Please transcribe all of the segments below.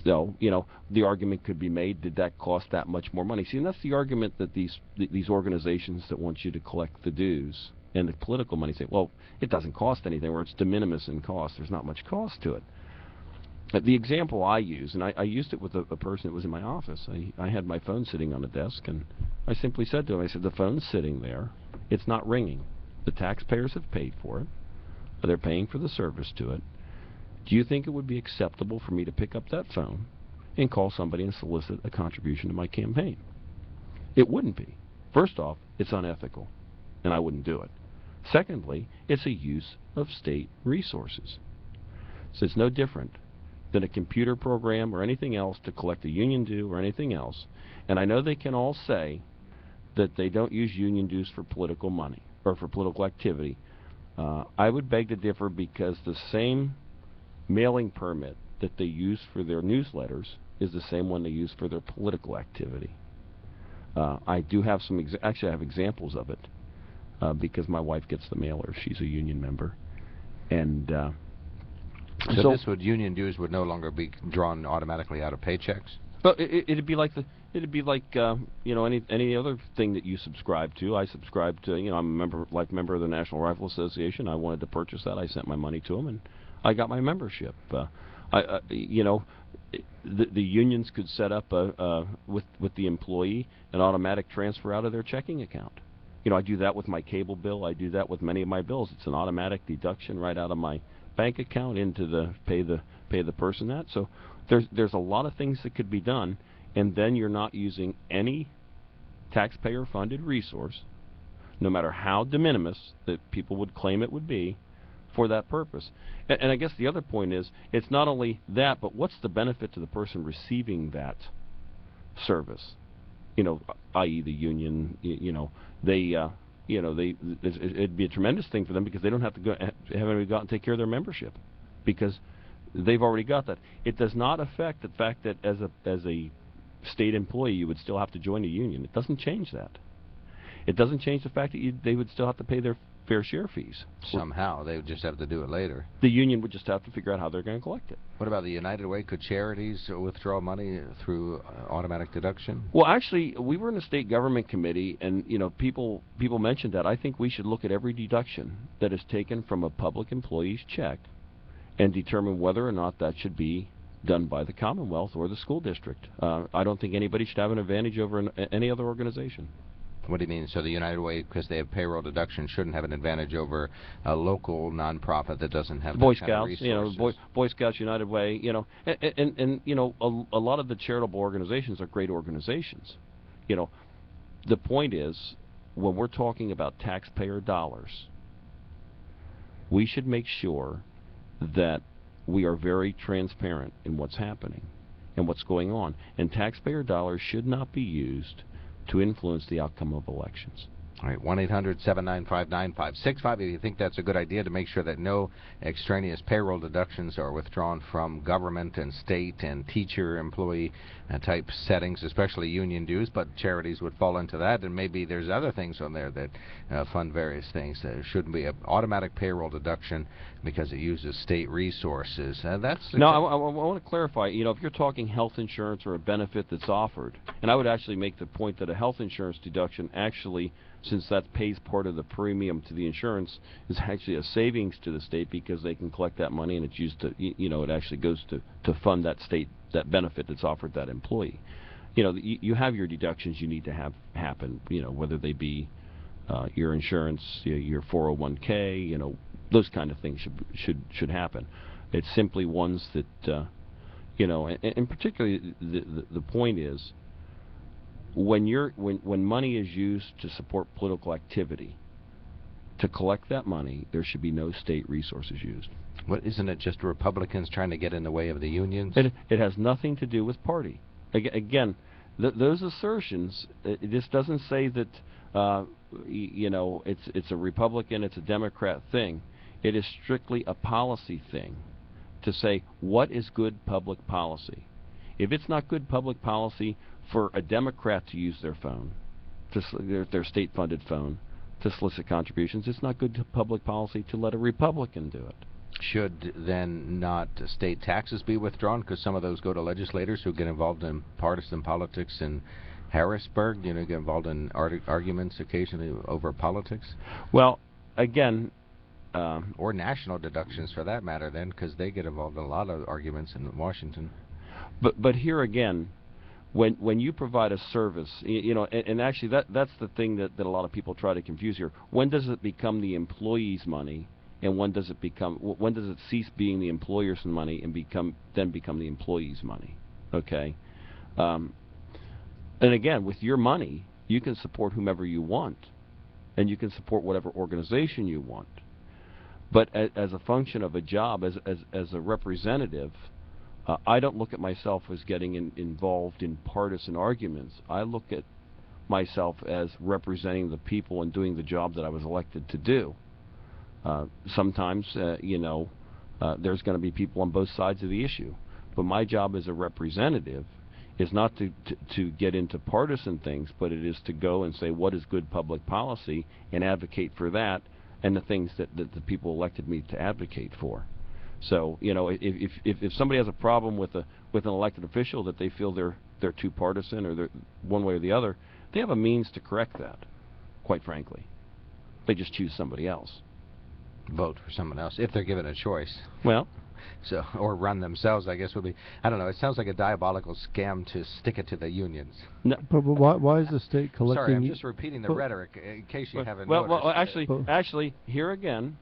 So, the argument could be made, did that cost that much more money? See, and that's the argument that these organizations that want you to collect the dues and the political money say, well, it doesn't cost anything, or it's de minimis in cost. There's not much cost to it. The example I use, and I used it with a person that was in my office. I had my phone sitting on the desk, and I simply said to him, I said, the phone's sitting there. It's not ringing. The taxpayers have paid for it. They're paying for the service to it. Do you think it would be acceptable for me to pick up that phone and call somebody and solicit a contribution to my campaign? It wouldn't be. First off, it's unethical, and I wouldn't do it. Secondly, it's a use of state resources. So it's no different than a computer program or anything else to collect a union due or anything else. And I know they can all say that they don't use union dues for political money or for political activity. I would beg to differ, because the same mailing permit that they use for their newsletters is the same one they use for their political activity. I do have actually I have examples of it, because my wife gets the mailer. She's a union member. And so union dues would no longer be drawn automatically out of paychecks? But it'd be like any other thing that you subscribe to. I subscribe to, I'm a life member of the National Rifle Association. I wanted to purchase that. I sent my money to them, and I got my membership. The unions could set up with the employee an automatic transfer out of their checking account. I do that with my cable bill. I do that with many of my bills. It's an automatic deduction right out of my bank account into pay the person that. So there's a lot of things that could be done, and then you're not using any taxpayer-funded resource, no matter how de minimis that people would claim it would be, for that purpose. And I guess the other point is, it's not only that, but what's the benefit to the person receiving that service? I.e. the union. It'd be a tremendous thing for them, because they don't have to have anybody go out and take care of their membership, because they've already got that. It does not affect the fact that as a state employee you would still have to join a union. It doesn't change that. It doesn't change the fact that they would still have to pay their fair share fees. Somehow. They would just have to do it later. The union would just have to figure out how they're going to collect it. What about the United Way? Could charities withdraw money through automatic deduction? Well, actually, we were in the state government committee, and people mentioned that. I think we should look at every deduction that is taken from a public employee's check and determine whether or not that should be done by the Commonwealth or the school district. I don't think anybody should have an advantage over any other organization. What do you mean? So the United Way, because they have payroll deduction, shouldn't have an advantage over a local nonprofit that doesn't have Boy that kind of resources? Boy Scouts, United Way, and a lot of the charitable organizations are great organizations. The point is, when we're talking about taxpayer dollars, we should make sure that we are very transparent in what's happening and what's going on. And taxpayer dollars should not be used to influence the outcome of elections. All right, 1-800-795-9565. If you think that's a good idea, to make sure that no extraneous payroll deductions are withdrawn from government and state and teacher, employee type settings, especially union dues, but charities would fall into that, and maybe there's other things on there that fund various things. There shouldn't be an automatic payroll deduction because it uses state resources. No, I want to clarify. If you're talking health insurance or a benefit that's offered, and I would actually make the point that a health insurance deduction actually, since that pays part of the premium to the insurance, is actually a savings to the state, because they can collect that money and it's used to, it actually goes to fund that state, that benefit that's offered that employee. You have your deductions you need to have happen, whether they be your insurance, your 401k, those kind of things should happen. It's simply ones that, and particularly the point is, when money is used to support political activity, to collect that money, there should be no state resources used. What, isn't it just Republicans trying to get in the way of the unions? It has nothing to do with party. Again, those assertions, this doesn't say that it's a Republican, it's a Democrat thing. It is strictly a policy thing to say what is good public policy. If it's not good public policy for a Democrat to use their phone, their state-funded phone, to solicit contributions, it's not good public policy to let a Republican do it. Should then not state taxes be withdrawn because some of those go to legislators who get involved in partisan politics in Harrisburg, get involved in arguments occasionally over politics? Well, again, or national deductions for that matter then, because they get involved in a lot of arguments in Washington. But here again, when you provide a service, and actually that's the thing that a lot of people try to confuse here. When does it become the employee's money, and when does it cease being the employer's money and become the employee's money? Okay. And again, with your money, you can support whomever you want, and you can support whatever organization you want. But as a function of a job, as a representative, I don't look at myself as getting involved in partisan arguments. I look at myself as representing the people and doing the job that I was elected to do. Sometimes, there's going to be people on both sides of the issue. But my job as a representative is not to get into partisan things, but it is to go and say what is good public policy and advocate for that and the things that the people elected me to advocate for. So, if somebody has a problem with an elected official that they feel they're too partisan or they're one way or the other, they have a means to correct that, quite frankly. They just choose somebody else. Vote for someone else if they're given a choice. Well, so or run themselves, I guess would be. I don't know. It sounds like a diabolical scam to stick it to the unions. No. But why is the state collecting? Sorry, I'm just repeating the rhetoric in case you haven't noticed. Well, actually, here again.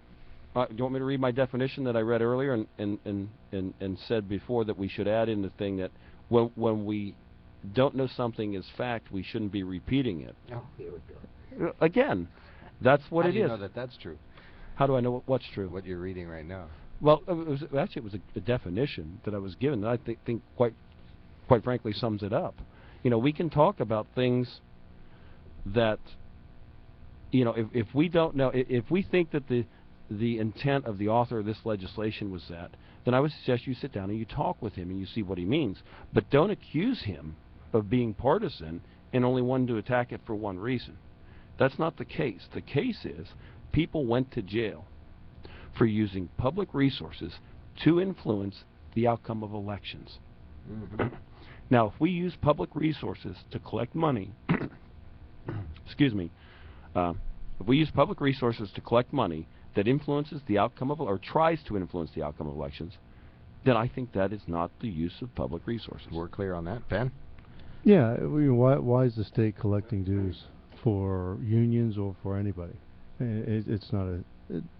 Do you want me to read my definition that I read earlier and said before that we should add in the thing that when we don't know something is fact, we shouldn't be repeating it. Oh, here we go. Again, that's what it is. How do you know that that's true? How do I know what's true? What you're reading right now. Well, it was a definition that I was given that I think quite frankly sums it up. We can talk about things that, if we don't know, if we think that the intent of the author of this legislation was that, then I would suggest you sit down and you talk with him and you see what he means. But don't accuse him of being partisan and only wanting to attack it for one reason. That's not the case. The case is people went to jail for using public resources to influence the outcome of elections. Mm-hmm. Now, if we use public resources to collect money, excuse me, if we use public resources to collect money that influences the outcome of, or tries to influence the outcome of elections, then I think that is not the use of public resources. We're clear on that. Ben? Yeah, why is the state collecting dues for unions or for anybody? It's not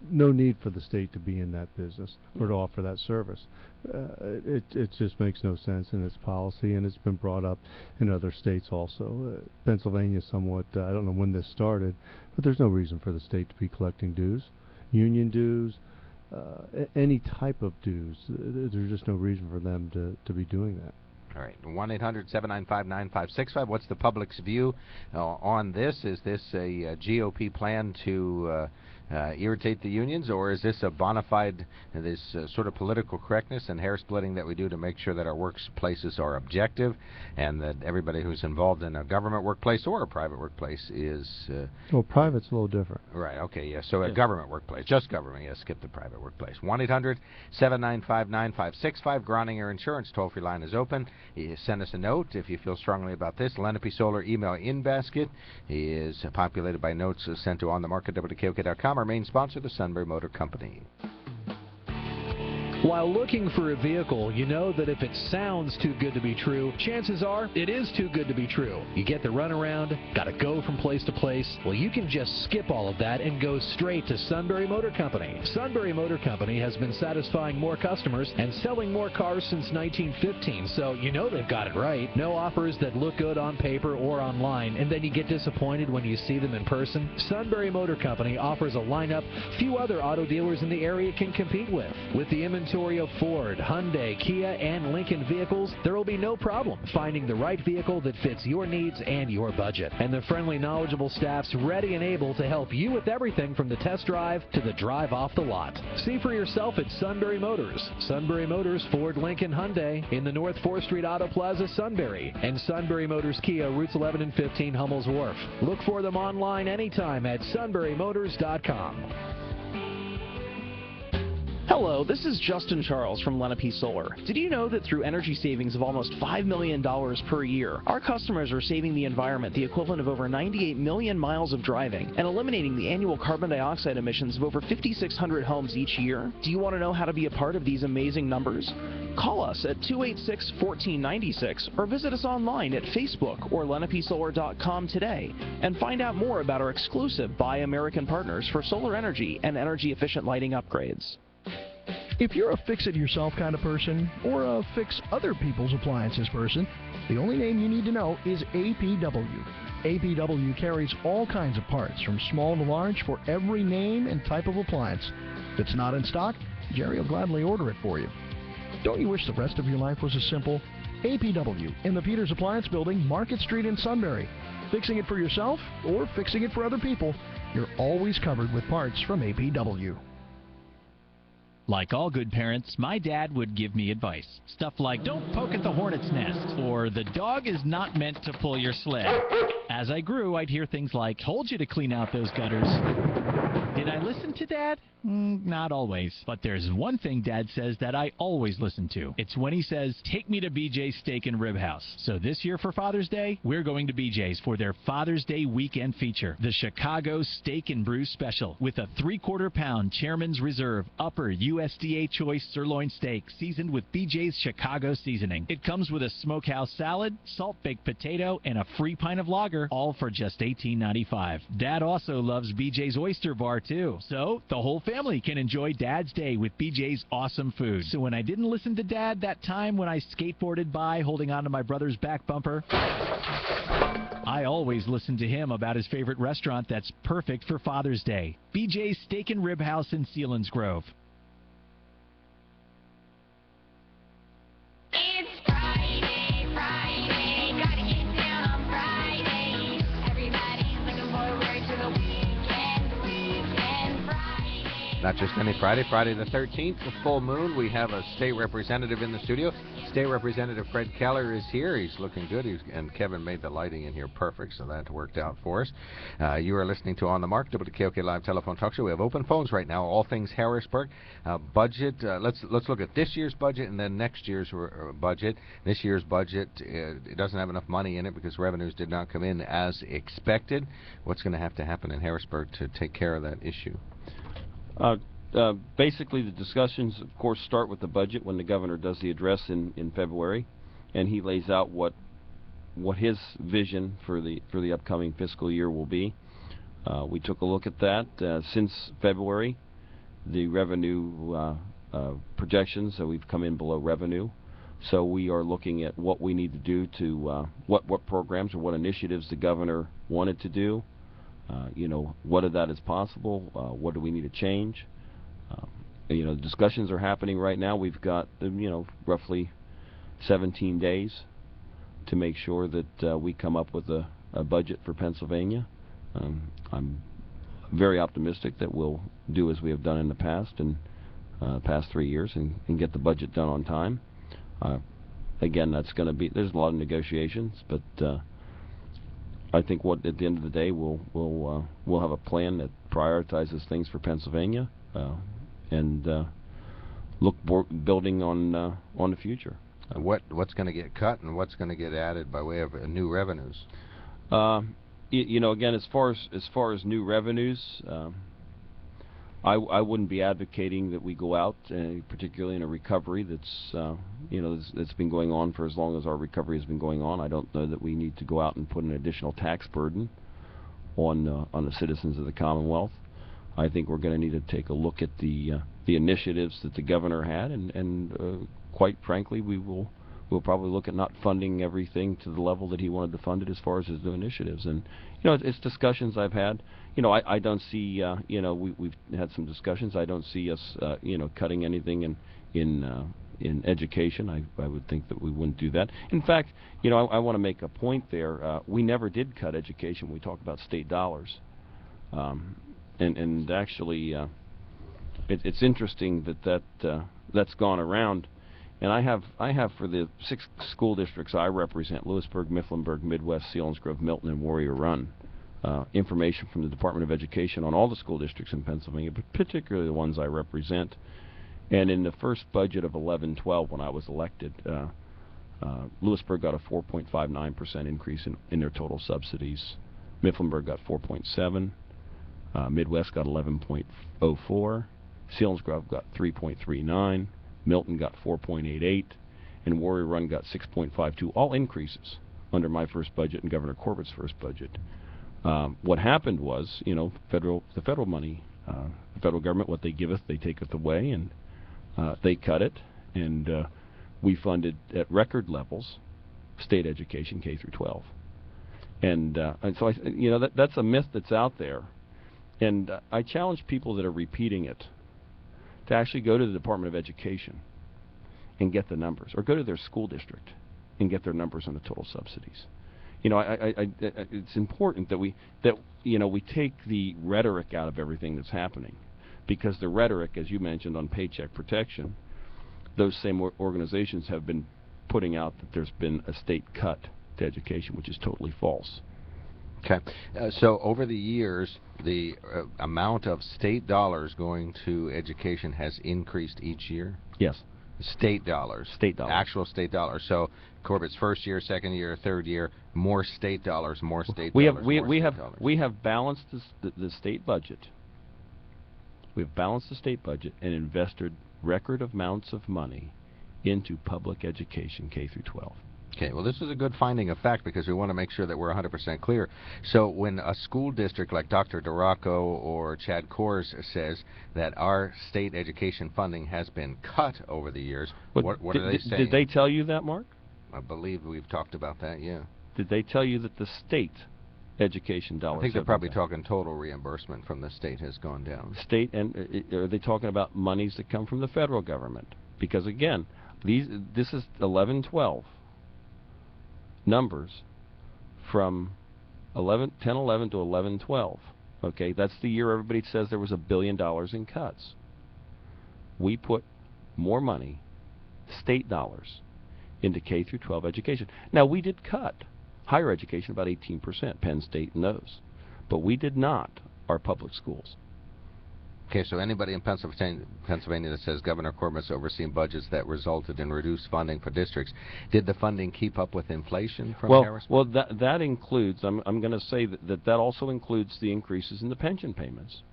no need for the state to be in that business or to offer that service. It just makes no sense in its policy, and it's been brought up in other states also. Pennsylvania somewhat, I don't know when this started, but there's no reason for the state to be collecting dues. Union dues, any type of dues. There's just no reason for them to be doing that. All right, 1-800-795-9565. What's the public's view on this? Is this a GOP plan to irritate the unions, or is this a bona fide, this sort of political correctness and hair splitting that we do to make sure that our workplaces are objective and that everybody who's involved in a government workplace or a private workplace is... well, private's a little different. Right, okay, yeah, so a government workplace, just government, yes, skip the private workplace. 1-800-795-9565, Groninger Insurance toll-free line is open. You send us a note if you feel strongly about this. Lenape Solar email in basket is populated by notes sent to onthemarket.wkok.com. Our main sponsor, the Sunbury Motor Company. While looking for a vehicle, you know that if it sounds too good to be true, chances are it is too good to be true. You get the runaround, gotta go from place to place. Well, you can just skip all of that and go straight to Sunbury Motor Company. Sunbury Motor Company has been satisfying more customers and selling more cars since 1915, so you know they've got it right. No offers that look good on paper or online, and then you get disappointed when you see them in person. Sunbury Motor Company offers a lineup few other auto dealers in the area can compete with. With the inventory of Ford, Hyundai, Kia, and Lincoln vehicles, there will be no problem finding the right vehicle that fits your needs and your budget. And the friendly, knowledgeable staff's ready and able to help you with everything from the test drive to the drive off the lot. See for yourself at Sunbury Motors. Sunbury Motors, Ford, Lincoln, Hyundai in the North 4th Street Auto Plaza, Sunbury, and Sunbury Motors Kia, routes 11 and 15, Hummel's Wharf. Look for them online anytime at sunburymotors.com. Hello, this is Justin Charles from Lenape Solar. Did you know that through energy savings of almost $5 million per year, our customers are saving the environment the equivalent of over 98 million miles of driving and eliminating the annual carbon dioxide emissions of over 5,600 homes each year? Do you want to know how to be a part of these amazing numbers? Call us at 286-1496 or visit us online at Facebook or lenapesolar.com today and find out more about our exclusive Buy American partners for solar energy and energy-efficient lighting upgrades. If you're a fix-it-yourself kind of person or a fix other people's appliances person, the only name you need to know is APW. APW carries all kinds of parts from small to large for every name and type of appliance. If it's not in stock, Jerry will gladly order it for you. Don't you wish the rest of your life was as simple? APW in the Peters Appliance Building, Market Street in Sunbury. Fixing it for yourself or fixing it for other people, you're always covered with parts from APW. Like all good parents, my dad would give me advice. Stuff like, don't poke at the hornet's nest, or the dog is not meant to pull your sled. As I grew, I'd hear things like, told you to clean out those gutters. Did I listen to Dad? Not always. But there's one thing Dad says that I always listen to. It's when he says, take me to BJ's Steak and Rib House. So this year for Father's Day, we're going to BJ's for their Father's Day weekend feature, the Chicago Steak and Brew Special, with a 3/4 pound Chairman's Reserve upper USDA choice sirloin steak seasoned with BJ's Chicago seasoning. It comes with a smokehouse salad, salt-baked potato, and a free pint of lager, all for just $18.95. Dad also loves BJ's Oyster Bar too. So the whole family can enjoy Dad's Day with BJ's awesome food. So when I didn't listen to Dad that time when I skateboarded by holding onto my brother's back bumper, I always listen to him about his favorite restaurant that's perfect for Father's Day, BJ's Steak and Rib House in Selinsgrove. It's Friday, Friday, gotta get down on Friday. Everybody's looking forward to the weekend, Friday. Not just any Friday, Friday the 13th, the full moon. We have a state representative in the studio. State Representative Fred Keller is here. He's looking good, and Kevin made the lighting in here perfect, so that worked out for us. You are listening to On the Mark, WKOK Live Telephone Talk Show. We have open phones right now, all things Harrisburg. Budget, let's look at this year's budget and then next year's budget. This year's budget, it doesn't have enough money in it because revenues did not come in as expected. What's going to have to happen in Harrisburg to take care of that issue? Basically, the discussions, of course, start with the budget when the governor does the address in February, and he lays out what his vision for the upcoming fiscal year will be. We took a look at that. Since February, the revenue projections, we've come in below revenue. So we are looking at what we need to do to what programs or what initiatives the governor wanted to do. What of that is possible? What do we need to change? The discussions are happening right now. We've got, roughly 17 days to make sure that we come up with a budget for Pennsylvania. I'm very optimistic that we'll do as we have done in the past and past 3 years and get the budget done on time. Again, that's going to be, there's a lot of negotiations, but I think at the end of the day, we'll have a plan that prioritizes things for Pennsylvania and look building on the future. What's going to get cut and what's going to get added by way of new revenues? Again, as far as new revenues, I wouldn't be advocating that we go out, particularly in a recovery that's been going on for as long as our recovery has been going on. I don't know that we need to go out and put an additional tax burden on the citizens of the Commonwealth. I think we're going to need to take a look at the initiatives that the governor had, and quite frankly, we'll probably look at not funding everything to the level that he wanted to fund it as far as his new initiatives. And it's discussions I've had. I don't see. We've had some discussions. I don't see us cutting anything in education. I would think that we wouldn't do that. In fact, I want to make a point there. We never did cut education when we talk about state dollars. And actually, it's interesting that's gone around. And I have for the 6 school districts I represent, Lewisburg, Mifflinburg, Midwest, Selinsgrove, Milton, and Warrior Run, information from the Department of Education on all the school districts in Pennsylvania, but particularly the ones I represent. And in the first budget of 11-12, when I was elected, Lewisburg got a 4.59% increase in their total subsidies. Mifflinburg got 4.7. Midwest got 11.04. Selinsgrove got 3.39. Milton got 4.88. And Warrior Run got 6.52. All increases under my first budget and Governor Corbett's first budget. What happened was, you know, the federal money, the federal government, what they giveth, they taketh away, and they cut it, and we funded at record levels state education K through 12. And so that's a myth that's out there, and I challenge people that are repeating it to actually go to the Department of Education and get the numbers, or go to their school district and get their numbers on the total subsidies. You know, it's important that we take the rhetoric out of everything that's happening, because the rhetoric, as you mentioned on paycheck protection, those same organizations have been putting out that there's been a state cut to education, which is totally false. Okay. So over the years, the amount of state dollars going to education has increased each year? Yes. State dollars. State dollars. Actual state dollars. So Corbett's first year, second year, third year, more state dollars, more state dollars. We have balanced the state budget. We have balanced the state budget and invested record amounts of money into public education K through 12. Okay, well, this is a good finding of fact, because we want to make sure that we're 100% clear. So when a school district like Dr. Duraco or Chad Kors says that our state education funding has been cut over the years, what are they saying? Did they tell you that, Mark? I believe we've talked about that, yeah. Did they tell you that the state education dollars? I think they're probably talking total reimbursement from the state has gone down. State, and are they talking about monies that come from the federal government? Because again, this is 11-12 numbers from 10-11 to 11-12. Okay, that's the year everybody says there was $1 billion in cuts. We put more money, state dollars, into K through 12 education. Now, we did cut higher education about 18%, Penn State and those, but we did not our public schools. Okay, so anybody in Pennsylvania that says Governor Corbett's overseen budgets that resulted in reduced funding for districts, did the funding keep up with inflation from Harrisburg? Well, that includes, I'm going to say that also includes the increases in the pension payments.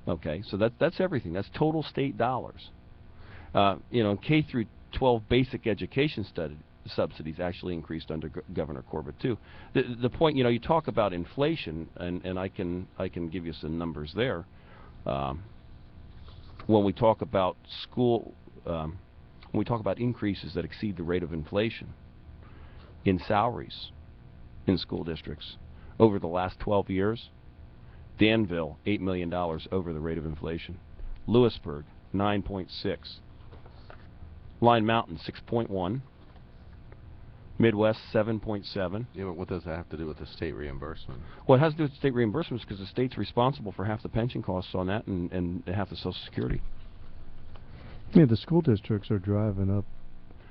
Okay, so that's everything. That's total state dollars. You know, K through 12 basic education subsidies actually increased under Governor Corbett too. The point, you know, you talk about inflation, and I can give you some numbers there. When we talk about when we talk about increases that exceed the rate of inflation in salaries in school districts over the last 12 years, Danville, $8 million over the rate of inflation. Lewisburg, 9.6. Line Mountain, 6.1. Midwest, 7.7. Yeah, but what does that have to do with the state reimbursement? Well, it has to do with state reimbursements because the state's responsible for half the pension costs on that and half the Social Security. Yeah, the school districts are driving up,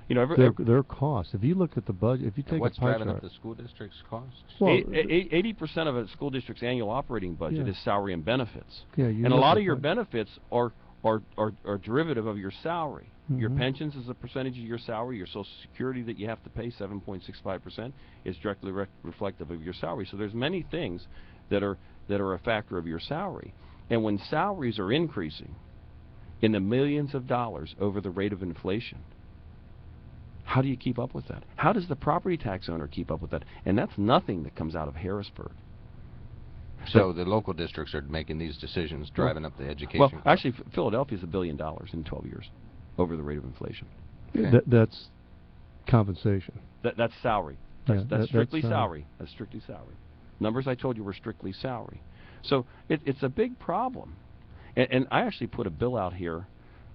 you know, their costs. If you look at the budget, if you take what's a pie driving chart, up the school district's costs? Well, 80% of a school district's annual operating budget Yeah. is salary and benefits. yeah, And a lot of your benefits are derivative of your salary. Your pensions is a percentage of your salary. Your Social Security that you have to pay, 7.65%, is directly reflective of your salary. So there's many things that are a factor of your salary. And when salaries are increasing in the millions of dollars over the rate of inflation, how do you keep up with that? How does the property tax owner keep up with that? And that's nothing that comes out of Harrisburg. So the local districts are making these decisions, driving up the education Well, costs. actually, Philadelphia's $1 billion in 12 years over the rate of inflation. Okay. that's compensation. That's salary. Yeah, That's strictly that's, salary. That's strictly salary. Numbers I told you were strictly salary. So it's a big problem. And I actually put a bill out here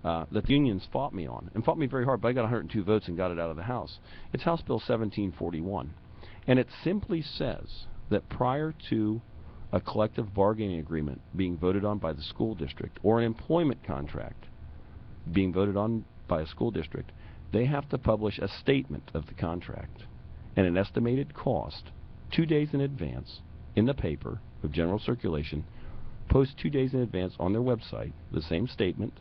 that the unions fought me on, and fought me very hard, but I got 102 votes and got it out of the House. It's House Bill 1741. And it simply says that prior to a collective bargaining agreement being voted on by the school district, or an employment contract being voted on by a school district, they have to publish a statement of the contract and an estimated cost 2 days in advance in the paper of general circulation, post 2 days in advance on their website the same statement,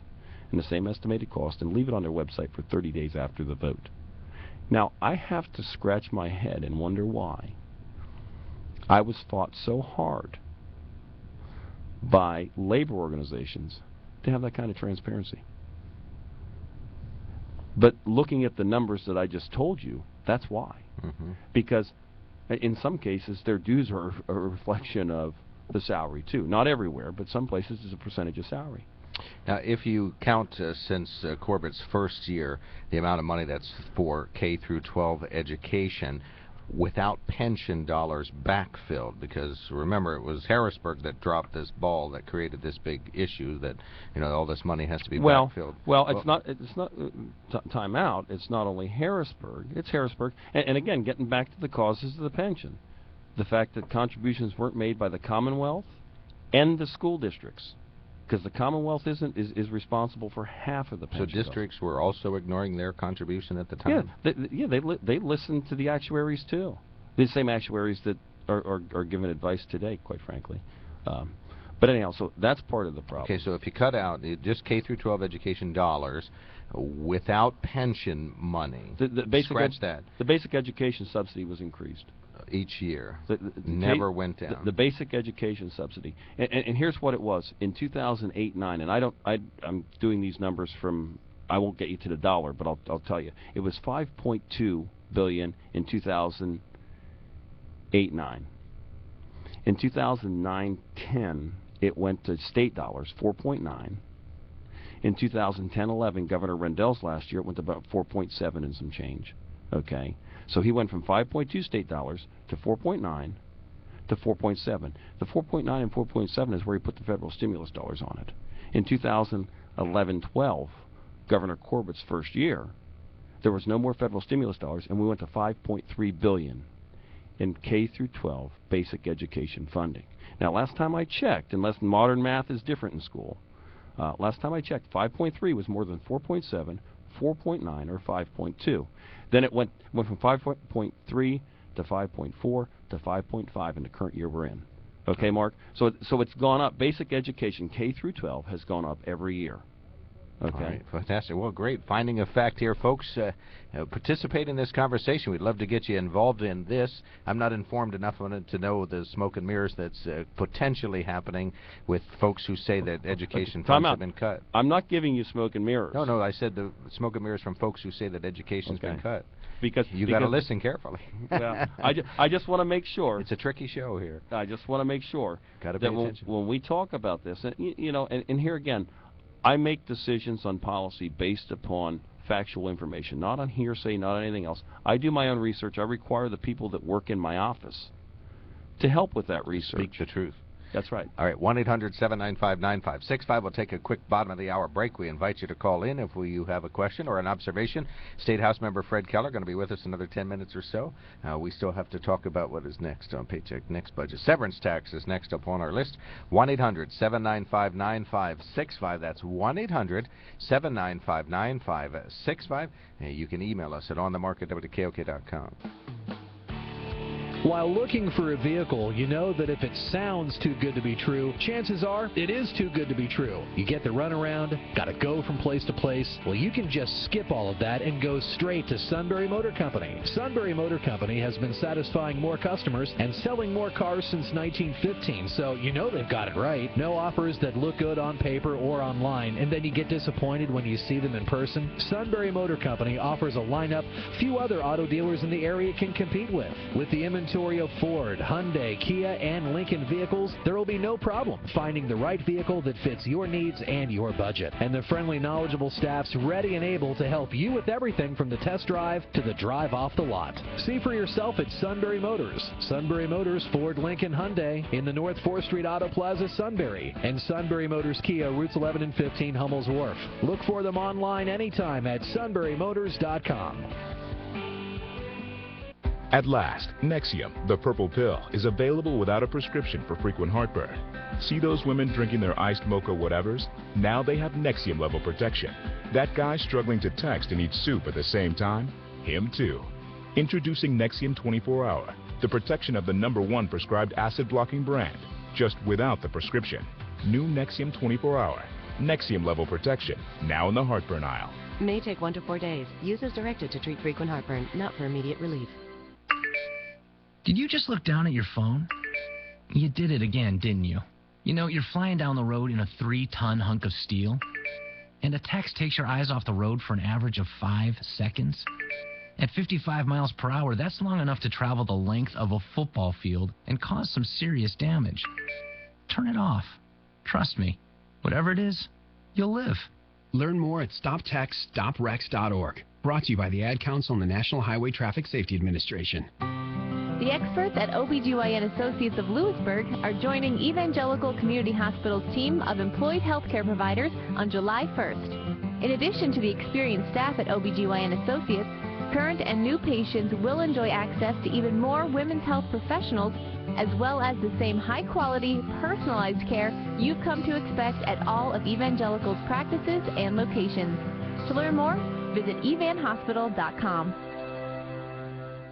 and the same estimated cost and leave it on their website for 30 days after the vote. Now, I have to scratch my head and wonder why I was fought so hard by labor organizations to have that kind of transparency. But looking at the numbers that I just told you, that's why. Because in some cases, their dues are a reflection of the salary, too. Not everywhere, but some places it's a percentage of salary. Now, if you count since Corbett's first year, the amount of money that's for K through 12 education, without pension dollars backfilled, because remember, it was Harrisburg that dropped this ball that created this big issue that, you know, all this money has to be backfilled. Well, it's not time out. It's not only Harrisburg, it's Harrisburg. And again, getting back to the causes of the pension, the fact that contributions weren't made by the Commonwealth and the school districts, because the Commonwealth is responsible for half of the pension. So districts were also ignoring their contribution at the time? Yeah, they listened to the actuaries too. The same actuaries that are giving advice today, quite frankly. But anyhow, so that's part of the problem. Okay, so if you cut out just K through 12 education dollars without pension money, scratch that. The basic education subsidy was increased each year. Never went down. The basic education subsidy, and here's what it was in 2008-9. And I'm doing these numbers from. I won't get you to the dollar, but I'll tell you. It was $5.2 billion in 2008-9. In 2009-10, it went to state dollars, 4.9. In 2010-11, Governor Rendell's last year, it went to about 4.7 and some change. Okay, so he went from 5.2 state dollars to 4.9 to 4.7. The 4.9 and 4.7 is where he put the federal stimulus dollars on it. In 2011-12, Governor Corbett's first year, there was no more federal stimulus dollars, and we went to $5.3 billion in K through 12 basic education funding. Now, last time I checked, unless modern math is different in school, last time I checked, 5.3 was more than 4.7, 4.9, or 5.2. Then it went from 5.3 to 5.4 to 5.5 in the current year we're in. Okay, Mark? So it's gone up. Basic education, K through 12, has gone up every year. Okay. All right, fantastic. Well, great. Finding a fact here, folks. Participate in this conversation. We'd love to get you involved in this. I'm not informed enough on it to know the smoke and mirrors that's potentially happening with folks who say that education funds have been cut. I'm not giving you smoke and mirrors. No, I said the smoke and mirrors from folks who say that education's been cut. Because you got to listen carefully. Well, I just want to make sure. It's a tricky show here. I just want to make sure that when we talk about this, and and here again, I make decisions on policy based upon factual information, not on hearsay, not on anything else. I do my own research. I require the people that work in my office to help with that research. Speak the truth. That's right. All right, 1-800-795-9565. We'll take a quick bottom-of-the-hour break. We invite you to call in if you have a question or an observation. State House member Fred Keller going to be with us another 10 minutes or so. We still have to talk about what is next on Paycheck Next Budget. Severance tax is next up on our list. 1-800-795-9565. That's 1-800-795-9565. You can email us at onthemarket@KOK.com. While looking for a vehicle, you know that if it sounds too good to be true, chances are it is too good to be true. You get the runaround, gotta go from place to place. Well, you can just skip all of that and go straight to Sunbury Motor Company. Sunbury Motor Company has been satisfying more customers and selling more cars since 1915, so you know they've got it right. No offers that look good on paper or online, and then you get disappointed when you see them in person. Sunbury Motor Company offers a lineup few other auto dealers in the area can compete with. With the inventory of Ford, Hyundai, Kia, and Lincoln vehicles, there will be no problem finding the right vehicle that fits your needs and your budget. And the friendly, knowledgeable staff's ready and able to help you with everything from the test drive to the drive off the lot. See for yourself at Sunbury Motors. Sunbury Motors, Ford, Lincoln, Hyundai in the North 4th Street Auto Plaza, Sunbury. And Sunbury Motors Kia, routes 11 and 15, Hummel's Wharf. Look for them online anytime at sunburymotors.com. At last, Nexium, the purple pill, is available without a prescription for frequent heartburn. See those women drinking their iced mocha whatevers? Now they have Nexium level protection. That guy struggling to text and eat soup at the same time? Him too. Introducing Nexium 24-Hour, the protection of the #1 prescribed acid-blocking brand, just without the prescription. New Nexium 24-Hour. Nexium level protection, now in the heartburn aisle. May take 1 to 4 days. Use as directed to treat frequent heartburn, not for immediate relief. Did you just look down at your phone? You did it again, didn't you? You know, you're flying down the road in a 3-ton hunk of steel, and a text takes your eyes off the road for an average of 5 seconds. At 55 miles per hour, that's long enough to travel the length of a football field and cause some serious damage. Turn it off. Trust me, whatever it is, you'll live. Learn more at StopTextsStopWrecks.org. Brought to you by the Ad Council and the National Highway Traffic Safety Administration. The experts at OBGYN Associates of Lewisburg are joining Evangelical Community Hospital's team of employed healthcare providers on July 1st. In addition to the experienced staff at OBGYN Associates, current and new patients will enjoy access to even more women's health professionals, as well as the same high-quality, personalized care you've come to expect at all of Evangelical's practices and locations. To learn more, visit evanhospital.com.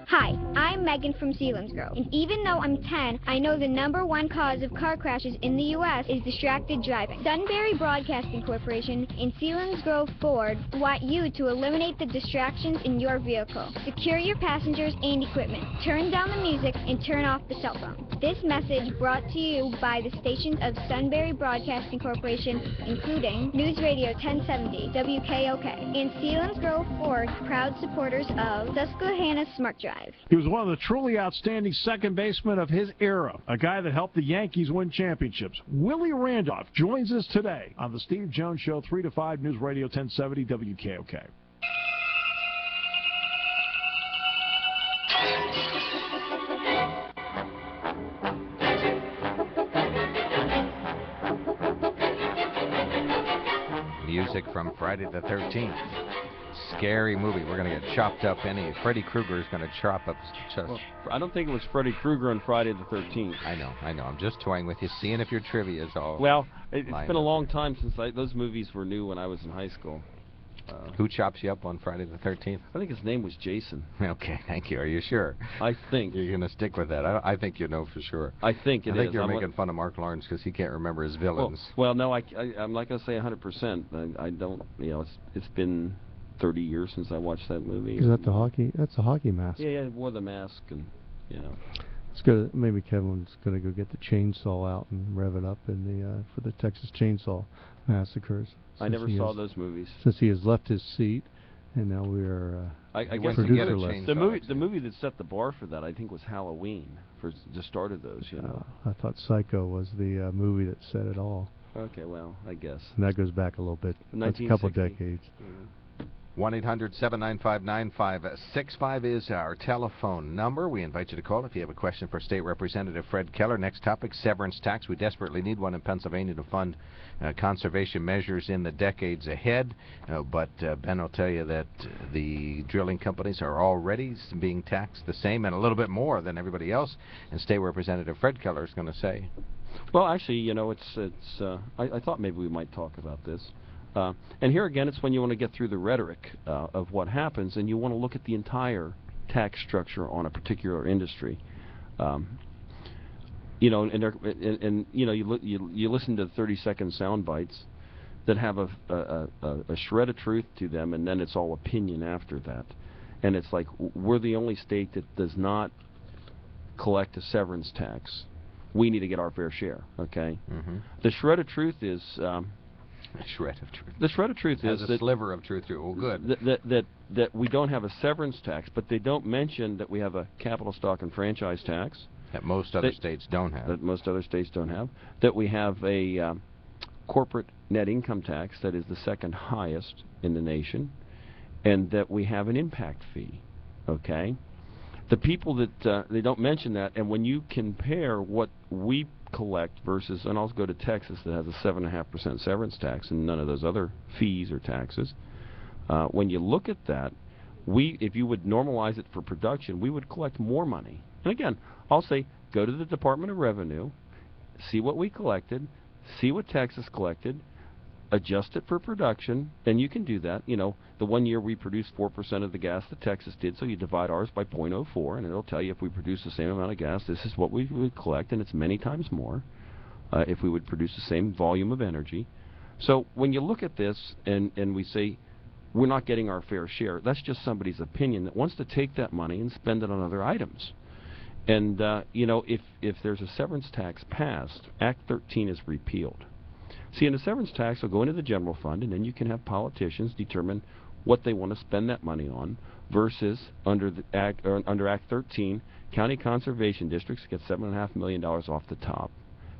Hi, I'm Megan from Selinsgrove, and even though I'm 10, I know the #1 cause of car crashes in the U.S. is distracted driving. Sunbury Broadcasting Corporation and Selinsgrove Ford want you to eliminate the distractions in your vehicle. Secure your passengers and equipment, turn down the music, and turn off the cell phone. This message brought to you by the stations of Sunbury Broadcasting Corporation, including News Radio 1070, WKOK, and Selinsgrove Ford, proud supporters of Susquehanna Smart Drive. He was one of the truly outstanding second basemen of his era, a guy that helped the Yankees win championships. Willie Randolph joins us today on the Steve Jones Show, 3 to 5, News Radio 1070 WKOK. Music from Friday the 13th. Scary movie. We're going to get chopped up. Freddy Krueger is going to chop up. Well, I don't think it was Freddy Krueger on Friday the 13th. I know. I'm just toying with you, seeing if your trivia is all. Well, it's been a long time since those movies were new when I was in high school. Who chops you up on Friday the 13th? I think his name was Jason. Okay, thank you. Are you sure? I think. You're going to stick with that. I think you know for sure. I think it is. I think you're making fun of Mark Lawrence because he can't remember his villains. Well, no, I'm not going to say 100%. I don't, it's been 30 years since I watched that movie. Is that the hockey? That's a hockey mask. Yeah, wore the mask and, It's good. Maybe Kevin's going to go get the chainsaw out and rev it up in the for the Texas Chainsaw Massacres. I never saw those movies. Since he has left his seat, and now we are I guess producerless. The movie that set the bar for that, I think, was Halloween. Just started those, I thought Psycho was the movie that set it all. Okay, well, I guess. And that goes back a little bit. That's a couple decades. 1-800-795-9565 is our telephone number. We invite you to call if you have a question for State Representative Fred Keller. Next topic, severance tax. We desperately need one in Pennsylvania to fund conservation measures in the decades ahead. But Ben will tell you that the drilling companies are already being taxed the same and a little bit more than everybody else. And State Representative Fred Keller is going to say. Well, actually, I thought maybe we might talk about this. And here again, it's when you want to get through the rhetoric of what happens, and you want to look at the entire tax structure on a particular industry. You listen to 30-second sound bites that have a shred of truth to them, and then it's all opinion after that. And it's like, we're the only state that does not collect a severance tax. We need to get our fair share, okay? Mm-hmm. The shred of truth is... A shred of truth. The shred of truth is a sliver of truth. Oh, good. That we don't have a severance tax, but they don't mention that we have a capital stock and franchise tax. That most other states don't have. That most other states don't have. That we have a corporate net income tax that is the second highest in the nation, and that we have an impact fee. Okay? The people that they don't mention that, and when you compare what we collect versus, and I'll go to Texas that has a 7.5% severance tax and none of those other fees or taxes. When you look at that, if you would normalize it for production, we would collect more money. And again, I'll say, go to the Department of Revenue, see what we collected, see what Texas collected, adjust it for production, and you can do that. The 1 year we produced 4% of the gas that Texas did, so you divide ours by 0.04, and it'll tell you if we produce the same amount of gas, this is what we would collect, and it's many times more if we would produce the same volume of energy. So when you look at this and we say we're not getting our fair share, that's just somebody's opinion that wants to take that money and spend it on other items. And, you know, if there's a severance tax passed, Act 13 is repealed. See, and the severance tax will go into the general fund, and then you can have politicians determine what they want to spend that money on, versus under the Act, or under Act 13, county conservation districts get $7.5 million off the top.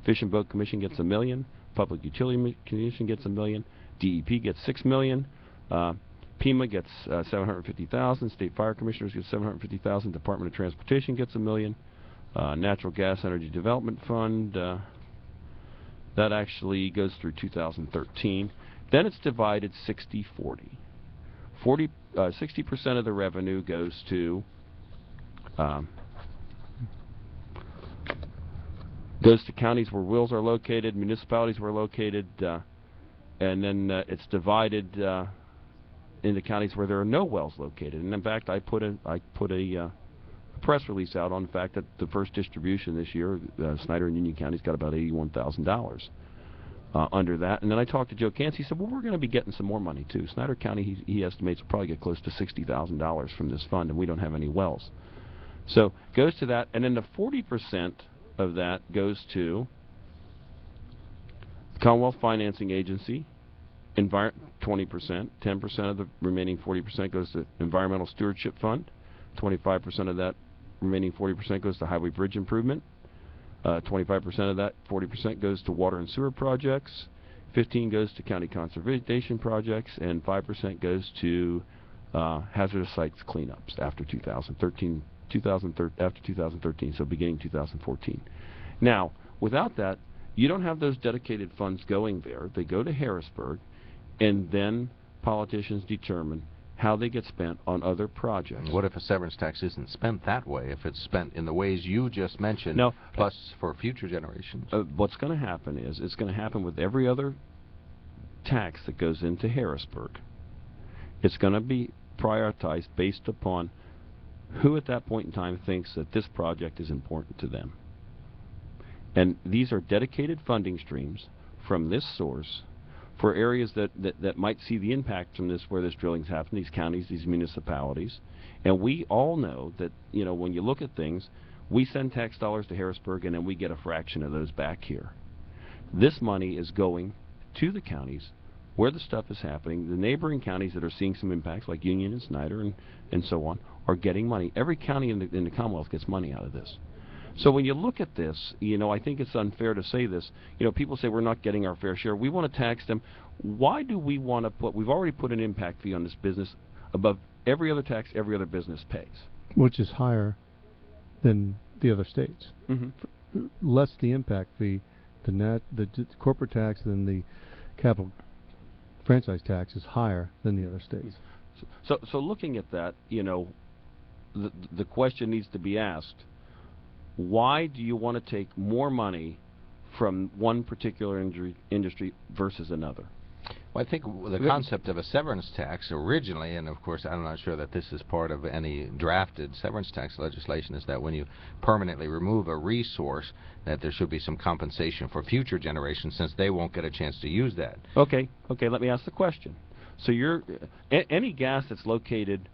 Fish and Boat Commission gets $1 million. Public Utility Commission gets $1 million. DEP gets $6 million. PEMA gets $750,000. State Fire Commissioners get $750,000. Department of Transportation gets $1 million. Natural Gas Energy Development Fund, that actually goes through 2013. Then it's divided 60-40. 60% of the revenue goes to counties where wills are located, municipalities where located, and then it's divided into counties where there are no wells located. And in fact, I put a press release out on the fact that the first distribution this year, Snyder and Union counties got about $81,000 under that. And then I talked to Joe Kantz. He said, well, we're going to be getting some more money too. Snyder County, he estimates, will probably get close to $60,000 from this fund, and we don't have any wells. So goes to that, and then the 40% of that goes to the Commonwealth Financing Agency, 20%, 10% of the remaining 40% goes to Environmental Stewardship Fund, 25% of that remaining 40% goes to Highway Bridge Improvement, 25% of that 40% goes to water and sewer projects, 15% goes to county conservation projects, and 5% goes to hazardous sites cleanups after 2013, so beginning 2014. Now, without that, you don't have those dedicated funds going there. They go to Harrisburg, and then politicians determine how they get spent on other projects. What if a severance tax isn't spent that way, if it's spent in the ways you just mentioned, no, plus for future generations? What's going to happen is, it's going to happen with every other tax that goes into Harrisburg. It's going to be prioritized based upon who at that point in time thinks that this project is important to them. And these are dedicated funding streams from this source for areas that might see the impact from this, where this drilling's happening, these counties, these municipalities. And we all know that, you know, when you look at things, we send tax dollars to Harrisburg and then we get a fraction of those back here. This money is going to the counties where the stuff is happening. The neighboring counties that are seeing some impacts, like Union and Snyder and so on, are getting money. Every county in the Commonwealth gets money out of this. So when you look at this, you know, I think it's unfair to say this. You know, people say we're not getting our fair share. We want to tax them. Why do we want to put, we've already put an impact fee on this business above every other tax every other business pays. Which is higher than the other states. Mm-hmm. Less the impact fee, the corporate tax than the capital franchise tax is higher than the other states. So looking at that, you know, the question needs to be asked, why do you want to take more money from one particular industry versus another? Well, I think the concept of a severance tax originally, and of course I'm not sure that this is part of any drafted severance tax legislation, is that when you permanently remove a resource, that there should be some compensation for future generations, since they won't get a chance to use that. Okay, let me ask the question. So any gas that's located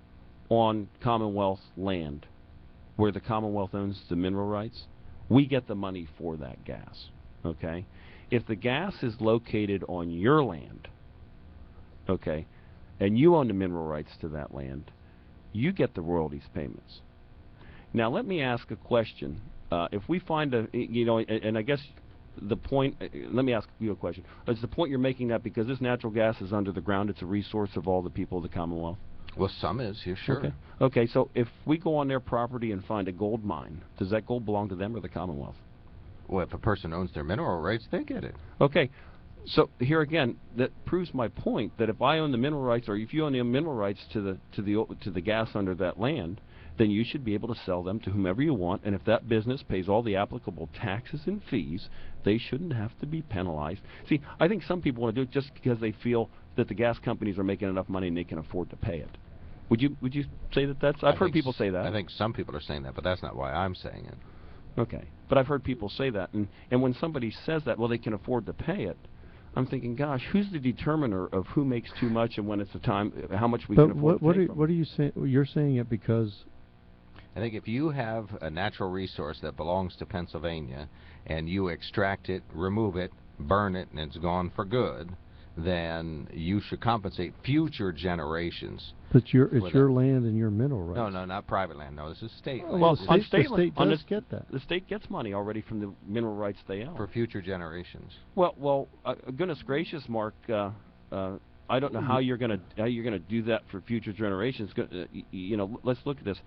on Commonwealth land, where the Commonwealth owns the mineral rights, we get the money for that gas, okay? If the gas is located on your land, okay, and you own the mineral rights to that land, you get the royalties payments. Now, let me ask a question. If we find and I guess the point, let me ask you a question. Is the point you're making that because this natural gas is under the ground, it's a resource of all the people of the Commonwealth? Well, some is, yeah, sure. Okay, so if we go on their property and find a gold mine, does that gold belong to them or the Commonwealth? Well, if a person owns their mineral rights, they get it. Okay, so here again, that proves my point that if I own the mineral rights, or if you own the mineral rights to the gas under that land, then you should be able to sell them to whomever you want, and if that business pays all the applicable taxes and fees, they shouldn't have to be penalized. See, I think some people want to do it just because they feel that the gas companies are making enough money and they can afford to pay it. Would you say that that's... I've heard people say that. I think some people are saying that, but that's not why I'm saying it. Okay. But I've heard people say that, and when somebody says that, well, they can afford to pay it, I'm thinking, gosh, who's the determiner of who makes too much and when it's the time, how much we But can afford to take from what are you saying? You're saying it because I think if you have a natural resource that belongs to Pennsylvania and you extract it, remove it, burn it, and it's gone for good, then you should compensate future generations. but it's your land and your mineral rights. No, not private land. No, this is state land. Well, the on state state does get that. The state gets money already from the mineral rights they own. For future generations. Well, goodness gracious, Mark, I don't know how you're gonna do that for future generations. You know, let's look at this.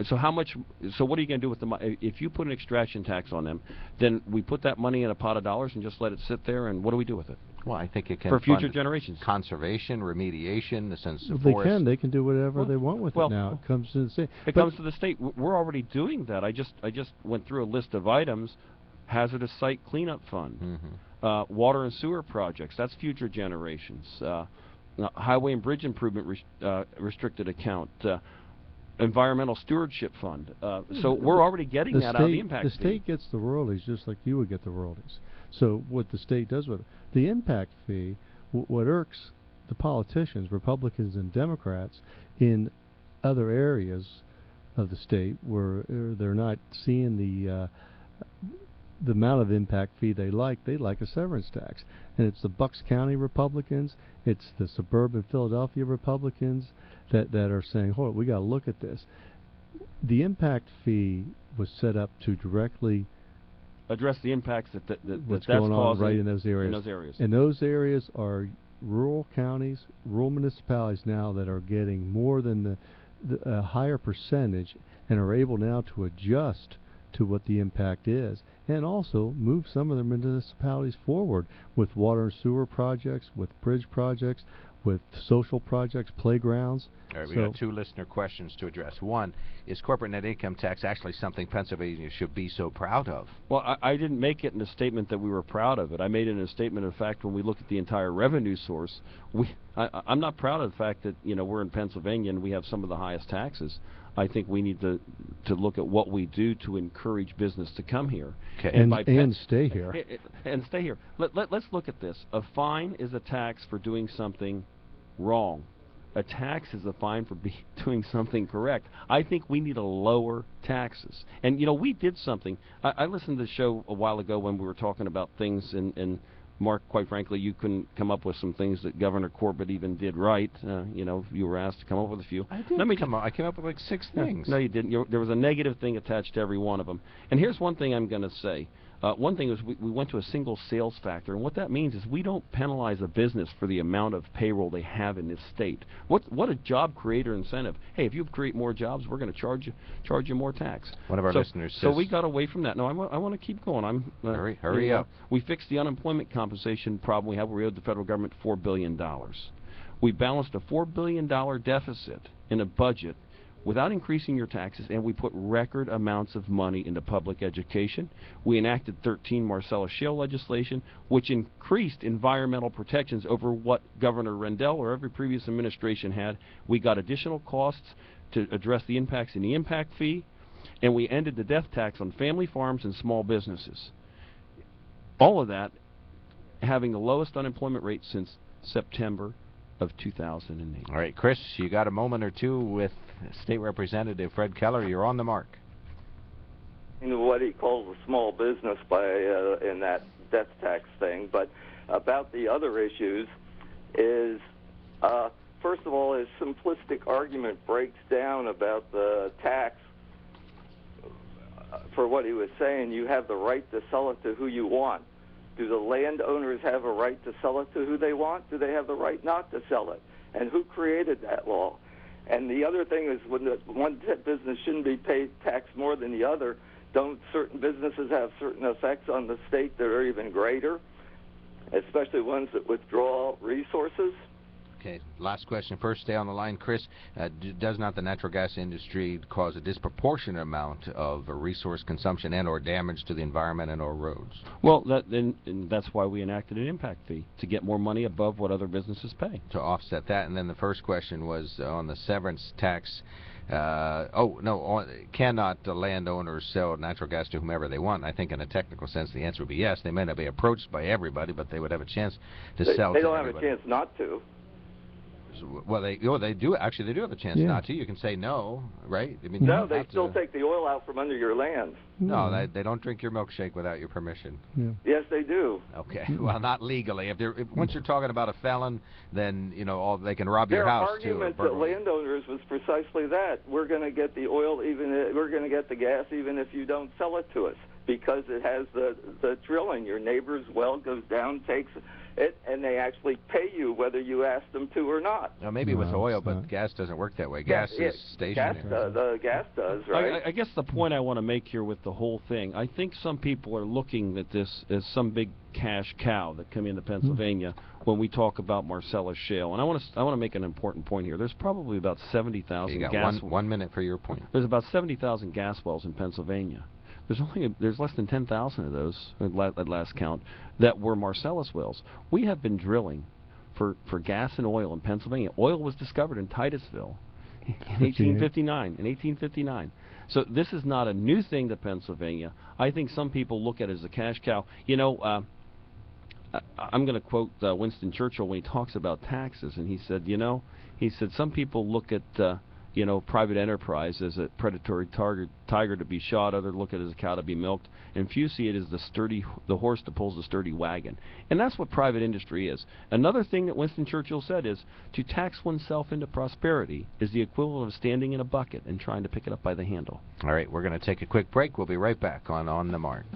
So how much? So what are you going to do with the money? If you put an extraction tax on them, then we put that money in a pot of dollars and just let it sit there. And what do we do with it? Well, I think it can for future fund generations. Conservation, remediation, the sense of They forest. can. They can do whatever they want with it now. It comes to the state. It comes to the state. We're already doing that. I just went through a list of items. Hazardous site cleanup fund, water and sewer projects. That's future generations. Highway and bridge improvement restricted account. Environmental stewardship fund. So we're already getting that out of the impact The fee. state gets the royalties just like you would get the royalties. So what the state does with it, the impact fee, what irks the politicians, Republicans and Democrats, in other areas of the state where they're not seeing the amount of impact fee they like a severance tax. And it's the Bucks County Republicans, it's the suburban Philadelphia Republicans that are saying, hold on, we got to look at this. The impact fee was set up to directly address the impacts that's going on causing right in those areas. And those areas are rural counties, rural municipalities now that are getting more than the higher percentage and are able now to adjust to what the impact is, and also move some of their municipalities forward with water and sewer projects, with bridge projects, with social projects, playgrounds. All right, we got two listener questions to address. One, is corporate net income tax actually something Pennsylvania should be so proud of? Well, I didn't make it in a statement that we were proud of it. I made it in a statement of fact when we look at the entire revenue source. I'm not proud of the fact that, you know, we're in Pennsylvania and we have some of the highest taxes. I think we need to look at what we do to encourage business to come here. Okay. And stay here. And stay here. Let's look at this. A fine is a tax for doing something wrong. A tax is a fine for doing something correct. I think we need to lower taxes. And, you know, we did something. I listened to the show a while ago when we were talking about things, and Mark, quite frankly, you couldn't come up with some things that Governor Corbett even did right. You know, you were asked to come up with a few. I did. I came up with like 6 things. No, you didn't. There was a negative thing attached to every one of them. And here's one thing I'm going to say. One thing is we went to a single sales factor, and what that means is we don't penalize a business for the amount of payroll they have in this state. What a job creator incentive! Hey, if you create more jobs, we're going to charge you more tax. One of our listeners says. So we got away from that. No, I want to keep going. Hurry up. We fixed the unemployment compensation problem we have. We owed the federal government $4 billion. We balanced a $4 billion deficit in a budget without increasing your taxes, and we put record amounts of money into public education. We enacted 13 Marcellus Shale legislation, which increased environmental protections over what Governor Rendell or every previous administration had. We got additional costs to address the impacts in the impact fee, and we ended the death tax on family farms and small businesses. All of that having the lowest unemployment rate since September of 2008. All right, Chris, you got a moment or two with State Representative Fred Keller. You're on the mark. What he calls a small business by in that death tax thing, but about the other issues is, first of all, his simplistic argument breaks down about the tax. For what he was saying, you have the right to sell it to who you want. Do the landowners have a right to sell it to who they want? Do they have the right not to sell it? And who created that law? And the other thing is, when one business shouldn't be paid tax more than the other, don't certain businesses have certain effects on the state that are even greater, especially ones that withdraw resources? Okay, last question. First, stay on the line. Chris, does not the natural gas industry cause a disproportionate amount of resource consumption and or damage to the environment and or roads? Well, and that's why we enacted an impact fee, to get more money above what other businesses pay. To offset that. And then the first question was on the severance tax. cannot the landowners sell natural gas to whomever they want? I think in a technical sense the answer would be yes. They may not be approached by everybody, but they would have a chance to sell They to don't everybody. have a chance not to. Well, they do. Actually, they do have a chance not to. You can say no, right? I mean, you No, don't they have still to. take the oil out from under your land. No, they don't drink your milkshake without your permission. Yes, they do. Okay, well, not legally. If once you're talking about a felon, then they can rob your Their house argument to to landowners was precisely that: we're going to get the oil, we're going to get the gas, even if you don't sell it to us, because it has the drilling. Your neighbor's well goes down, takes it, and they actually pay you whether you ask them to or not. Now, maybe with oil, but gas doesn't work that way. Gas is stationary. The gas does, right? I guess the point I want to make here with the whole thing, I think some people are looking at this as some big cash cow that come into Pennsylvania when we talk about Marcellus Shale. And I want to make an important point here. There's probably about 70,000 You got gas. 1 minute for your point. There's about 70,000 gas wells in Pennsylvania. There's less than 10,000 of those at last count that were Marcellus wells. We have been drilling for gas and oil in Pennsylvania. Oil was discovered in Titusville in 1859. So this is not a new thing to Pennsylvania. I think some people look at it as a cash cow. You know, I'm going to quote Winston Churchill when he talks about taxes, and he said, some people look at private enterprise as a predatory tiger to be shot. Others look at it as a cow to be milked, and few see it as the horse that pulls the sturdy wagon. And that's what private industry is. Another thing that Winston Churchill said is, to tax oneself into prosperity is the equivalent of standing in a bucket and trying to pick it up by the handle. All right, we're going to take a quick break. We'll be right back on the Mark.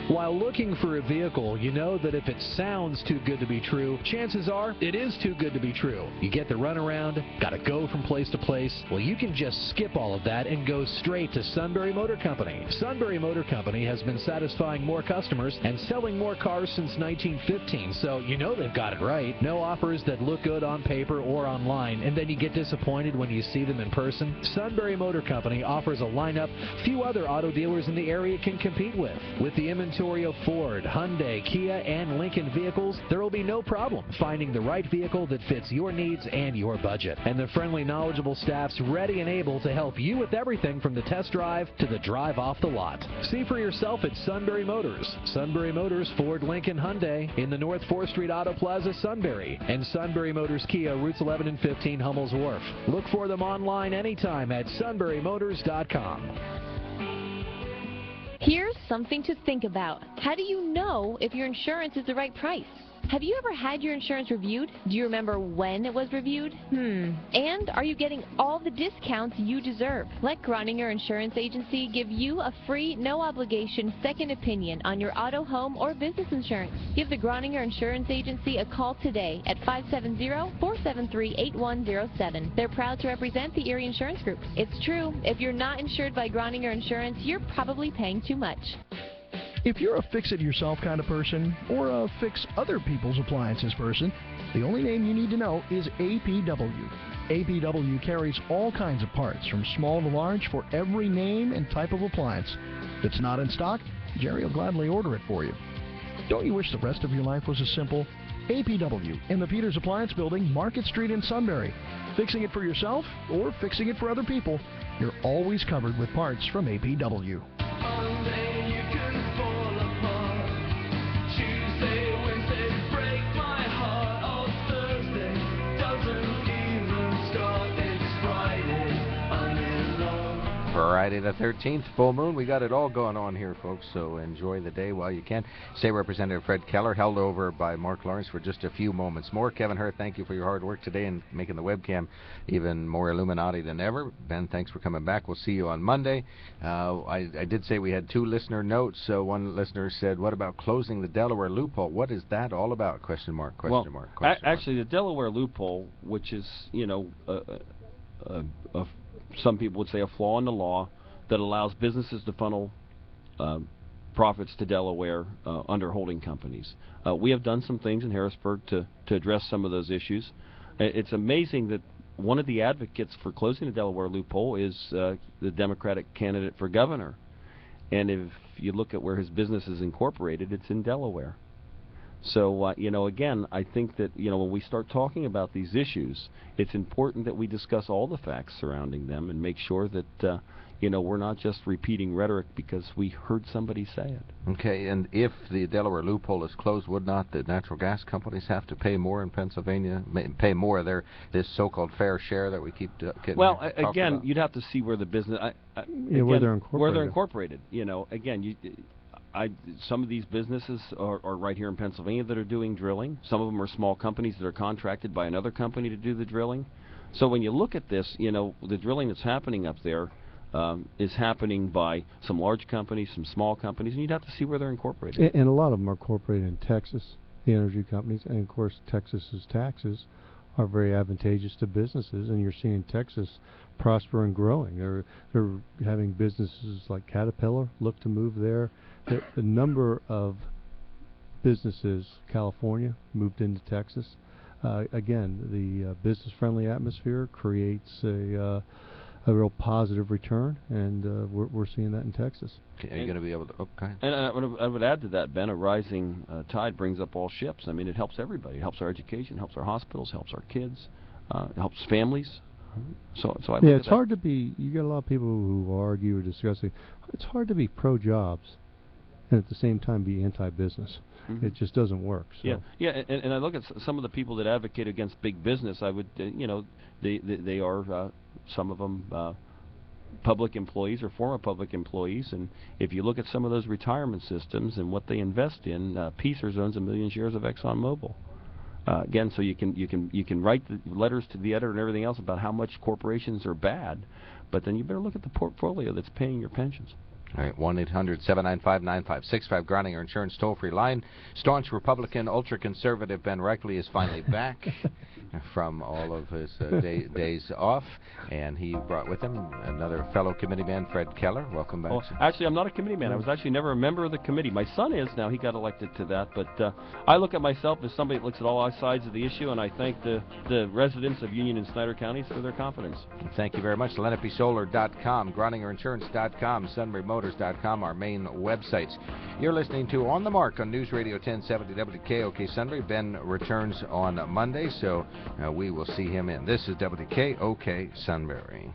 While looking for a vehicle, you know that if it sounds too good to be true, chances are it is too good to be true. You get the runaround, gotta go from place to place. Well, you can just skip all of that and go straight to Sunbury Motor Company. Sunbury Motor Company has been satisfying more customers and selling more cars since 1915, so you know they've got it right. No offers that look good on paper or online, and then you get disappointed when you see them in person. Sunbury Motor Company offers a lineup few other auto dealers in the area can compete with. With the inventory of Ford, Hyundai, Kia, and Lincoln vehicles, there will be no problem finding the right vehicle that fits your needs and your budget. And the friendly, knowledgeable staff's ready and able to help you with everything from the test drive to the drive off the lot. See for yourself at Sunbury Motors. Sunbury Motors, Ford, Lincoln, Hyundai in the North 4th Street Auto Plaza, Sunbury, and Sunbury Motors Kia, routes 11 and 15, Hummel's Wharf. Look for them online anytime at sunburymotors.com. Here's something to think about. How do you know if your insurance is the right price? Have you ever had your insurance reviewed? Do you remember when it was reviewed? And are you getting all the discounts you deserve? Let Groninger Insurance Agency give you a free, no-obligation second opinion on your auto, home, or business insurance. Give the Groninger Insurance Agency a call today at 570-473-8107. They're proud to represent the Erie Insurance Group. It's true, if you're not insured by Groninger Insurance, you're probably paying too much. If you're a fix-it-yourself kind of person, or a fix other people's appliances person, the only name you need to know is APW. APW carries all kinds of parts, from small to large, for every name and type of appliance. If it's not in stock, Jerry will gladly order it for you. Don't you wish the rest of your life was as simple? APW in the Peters Appliance Building, Market Street in Sunbury. Fixing it for yourself or fixing it for other people, you're always covered with parts from APW. Friday the 13th, full moon. We got it all going on here, folks, so enjoy the day while you can. State Representative Fred Keller, held over by Mark Lawrence for just a few moments more. Kevin Hurt, thank you for your hard work today and making the webcam even more Illuminati than ever. Ben, thanks for coming back. We'll see you on Monday. I did say we had 2 listener notes. So one listener said, what about closing the Delaware loophole? What is that all about? Question mark, question mark, question mark. Actually, the Delaware loophole, which is, some people would say a flaw in the law that allows businesses to funnel profits to Delaware under holding companies. We have done some things in Harrisburg to address some of those issues. It's amazing that one of the advocates for closing the Delaware loophole is the Democratic candidate for governor. And if you look at where his business is incorporated, it's in Delaware. So, again, I think that, when we start talking about these issues, it's important that we discuss all the facts surrounding them and make sure that, we're not just repeating rhetoric because we heard somebody say it. Okay, and if the Delaware loophole is closed, would not the natural gas companies have to pay more in Pennsylvania, pay more of this so-called fair share that we keep getting again, about? You'd have to see where the business... where they're incorporated. Where they're incorporated. Again, some of these businesses are right here in Pennsylvania that are doing drilling. Some of them are small companies that are contracted by another company to do the drilling. So when you look at this, the drilling that's happening up there is happening by some large companies, some small companies, and you'd have to see where they're incorporated. And a lot of them are incorporated in Texas, the energy companies, and of course Texas's taxes are very advantageous to businesses, and you're seeing Texas prosper and growing. They're having businesses like Caterpillar look to move there. The number of businesses, California, moved into Texas. Again, the business-friendly atmosphere creates a real positive return, and we're seeing that in Texas. Okay, are you going to be able to? Okay. And I would add to that, Ben, a rising tide brings up all ships. I mean, it helps everybody. It helps our education, helps our hospitals, helps our kids, helps families. So I look at it's hard to be. You get a lot of people who argue or discussing. It's hard to be pro-jobs and at the same time be anti-business. Mm-hmm. It just doesn't work. So. Yeah, and I look at some of the people that advocate against big business. I would, they are some of them public employees or former public employees, and if you look at some of those retirement systems and what they invest in, Peacer's owns 1 million shares of ExxonMobil. Again, so you can write the letters to the editor and everything else about how much corporations are bad, but then you better look at the portfolio that's paying your pensions. All right, 1-800-795-9565, Groninger Insurance toll-free line. Staunch Republican, ultra-conservative Ben Reichley is finally back from all of his days off, and he brought with him another fellow committee man, Fred Keller. Welcome back. Well, actually, I'm not a committee man. I was actually never a member of the committee. My son is now. He got elected to that, but I look at myself as somebody that looks at all sides of the issue, and I thank the residents of Union and Snyder counties for their confidence. Thank you very much. LenapeSolar.com, GroningerInsurance.com, SunburyMotors.com, our main websites. You're listening to On the Mark on News Radio 1070 WKOK Sunbury. Ben returns on Monday, so we will see him in. This is WKOK Sunbury.